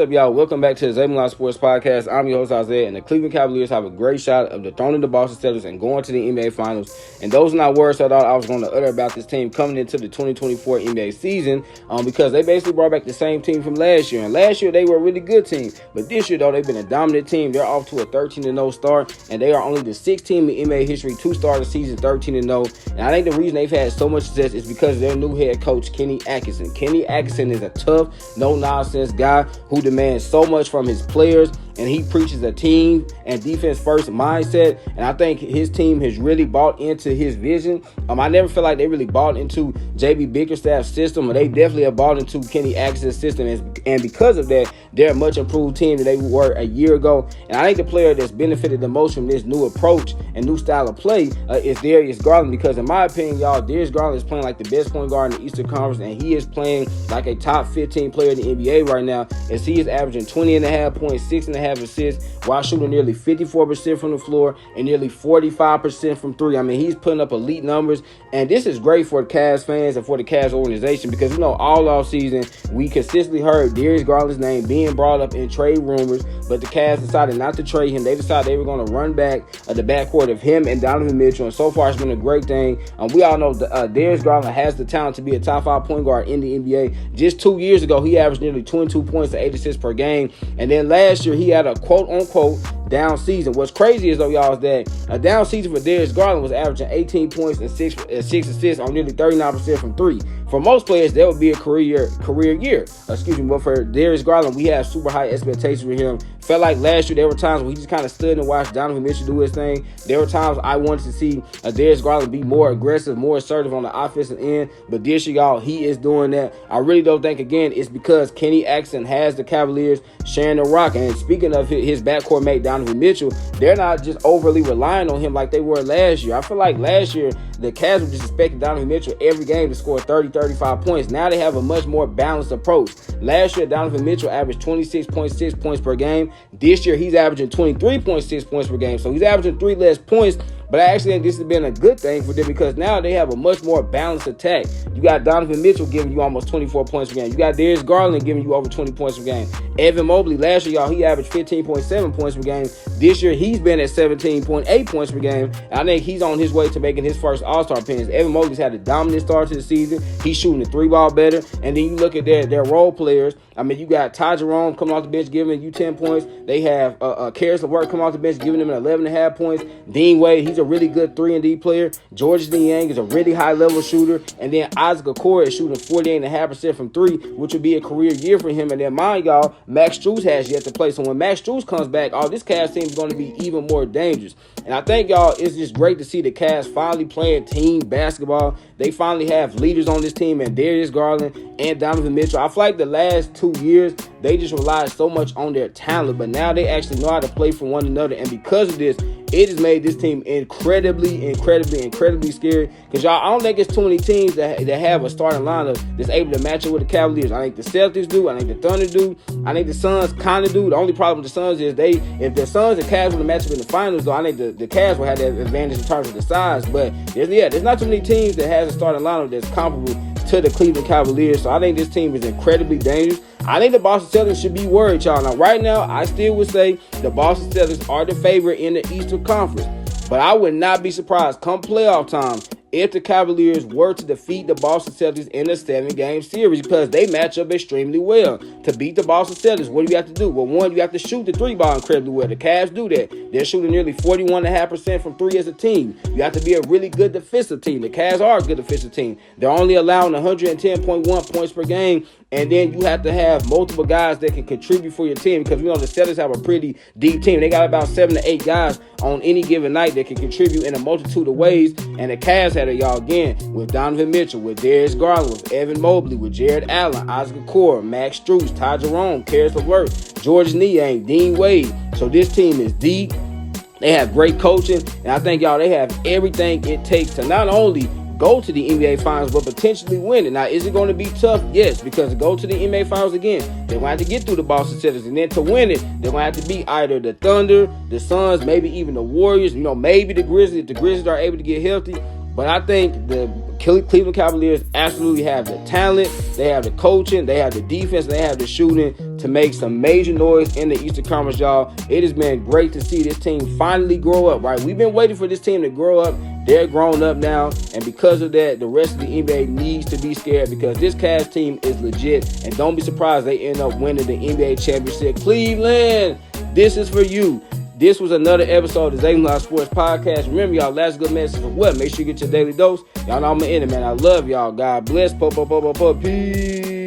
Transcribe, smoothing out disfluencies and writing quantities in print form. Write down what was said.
up, y'all? Welcome back to the ZayMoolaSportsPodcast. I'm your host, Isaiah, and the Cleveland Cavaliers have a great shot of dethroning the Boston Celtics and going to the NBA Finals. And those are not words I thought I was going to utter about this team coming into the 2024 NBA season because they basically brought back the same team from last year. And last year, they were a really good team. But this year, though, they've been a dominant team. They're off to a 13-0 start, and they are only the sixth team in NBA history to start the season 13-0. And I think the reason they've had so much success is because of their new head coach, Kenny Atkinson. Kenny Atkinson is a tough, no-nonsense guy who demands so much from his players, and he preaches a team and defense-first mindset, and I think his team has really bought into his vision. I never feel like they really bought into J.B. Bickerstaff's system, but they definitely have bought into Kenny Atkinson's system, and because of that, they're a much improved team than they were a year ago. And I think the player that's benefited the most from this new approach and new style of play is Darius Garland, because in my opinion, y'all, Darius Garland is playing like the best point guard in the Eastern Conference, and he is playing like a top 15 player in the NBA right now, as he is averaging 20.5 points, 6.5 assists, while shooting nearly 54% from the floor and nearly 45% from three. I mean, he's putting up elite numbers, and this is great for the Cavs fans and for the Cavs organization, because, all offseason, we consistently heard Darius Garland's name being brought up in trade rumors, but the Cavs decided not to trade him. They decided they were going to run back the backcourt of him and Donovan Mitchell, and so far it's been a great thing. We all know Darius Garland has the talent to be a top 5 point guard in the NBA. Just 2 years ago, he averaged nearly 22 points and 8 assists per game, and then last year he had a quote-unquote down season. What's crazy is, though, y'all, is that a down season for Darius Garland was averaging 18 points and 6 assists on nearly 39% from three. For most players, that would be a career year. But for Darius Garland, we have super high expectations for him. Felt like last year there were times where he just kind of stood and watched Donovan Mitchell do his thing. There were times I wanted to see Darius Garland be more aggressive, more assertive on the offensive end. But this year, y'all, he is doing that. I really don't think, again, it's because Kenny Atkinson has the Cavaliers sharing the rock. And speaking of his backcourt mate, Donovan Mitchell, they're not just overly relying on him like they were last year. I feel like last year, the Cavs were just expecting Donovan Mitchell every game to score 30, 35 points. Now they have a much more balanced approach. Last year, Donovan Mitchell averaged 26.6 points per game. This year, he's averaging 23.6 points per game. So he's averaging 3 less points. But I actually think this has been a good thing for them, because now they have a much more balanced attack. You got Donovan Mitchell giving you almost 24 points per game. You got Darius Garland giving you over 20 points per game. Evan Mobley, last year, y'all, he averaged 15.7 points per game. This year, he's been at 17.8 points per game. And I think he's on his way to making his first All-Star appearance. Evan Mobley's had a dominant start to the season. He's shooting the 3-ball better. And then you look at their role players. I mean, you got Ty Jerome coming off the bench giving you 10 points. They have Karis LeVert coming off the bench giving them 11.5 points. Dean Wade, he's a really good 3-and-D player. Georges Niang is a really high-level shooter. And then Isaac Okoro is shooting 48.5% from three, which would be a career year for him. And then, mind y'all, Max Strus has yet to play. So when Max Strus comes back, this Cavs team is going to be even more dangerous. And I think, y'all, it's just great to see the Cavs finally playing team basketball. They finally have leaders on this team, and Darius Garland and Donovan Mitchell. I feel like the last 2 years, they just relied so much on their talent, but now they actually know how to play for one another. And because of this, it has made this team incredibly scary. Because, y'all, I don't think it's too many teams that have a starting lineup that's able to match up with the Cavaliers. I think the Celtics do. I think the Thunder do. I think the Suns kind of do. The only problem with the Suns is if the Suns and Cavs were to match up in the finals, though, I think the Cavs will have that advantage in terms of the size. But, there's not too many teams that has a starting lineup that's comparable to the Cleveland Cavaliers. So I think this team is incredibly dangerous. I think the Boston Celtics should be worried, y'all. Now, right now, I still would say the Boston Celtics are the favorite in the Eastern Conference. But I would not be surprised come playoff time if the Cavaliers were to defeat the Boston Celtics in a 7-game series, because they match up extremely well. To beat the Boston Celtics, what do you have to do? Well, one, you have to shoot the 3-ball incredibly well. The Cavs do that. They're shooting nearly 41.5% from three as a team. You have to be a really good defensive team. The Cavs are a good defensive team. They're only allowing 110.1 points per game. And then you have to have multiple guys that can contribute for your team, because we know the Celtics have a pretty deep team. They got about 7 to 8 guys on any given night that can contribute in a multitude of ways. And the Cavs had it, y'all, again, with Donovan Mitchell, with Darius Garland, with Evan Mobley, with Jared Allen, Isaac Okoro, Max Strus, Ty Jerome, Karis LeVert, Georges Niang, Dean Wade. So this team is deep. They have great coaching. And I think, y'all, they have everything it takes to not only go to the NBA Finals, but potentially win it. Now, is it going to be tough? Yes, because to go to the NBA Finals again, they're going to have to get through the Boston Celtics, and then to win it, they're going to have to beat either the Thunder, the Suns, maybe even the Warriors, maybe the Grizzlies, if the Grizzlies are able to get healthy. But I think the Cleveland Cavaliers absolutely have the talent, they have the coaching, they have the defense, they have the shooting to make some major noise in the Eastern Conference, y'all. It has been great to see this team finally grow up, right? We've been waiting for this team to grow up. They're grown up now, and because of that, the rest of the NBA needs to be scared because this Cavs team is legit, and don't be surprised they end up winning the NBA championship. Cleveland, this is for you. This was another episode of the ZayMoolah Sports Podcast. Remember, y'all, last good message of what? Make sure you get your daily dose. Y'all know I'm in it, man. I love y'all. God bless. Peace.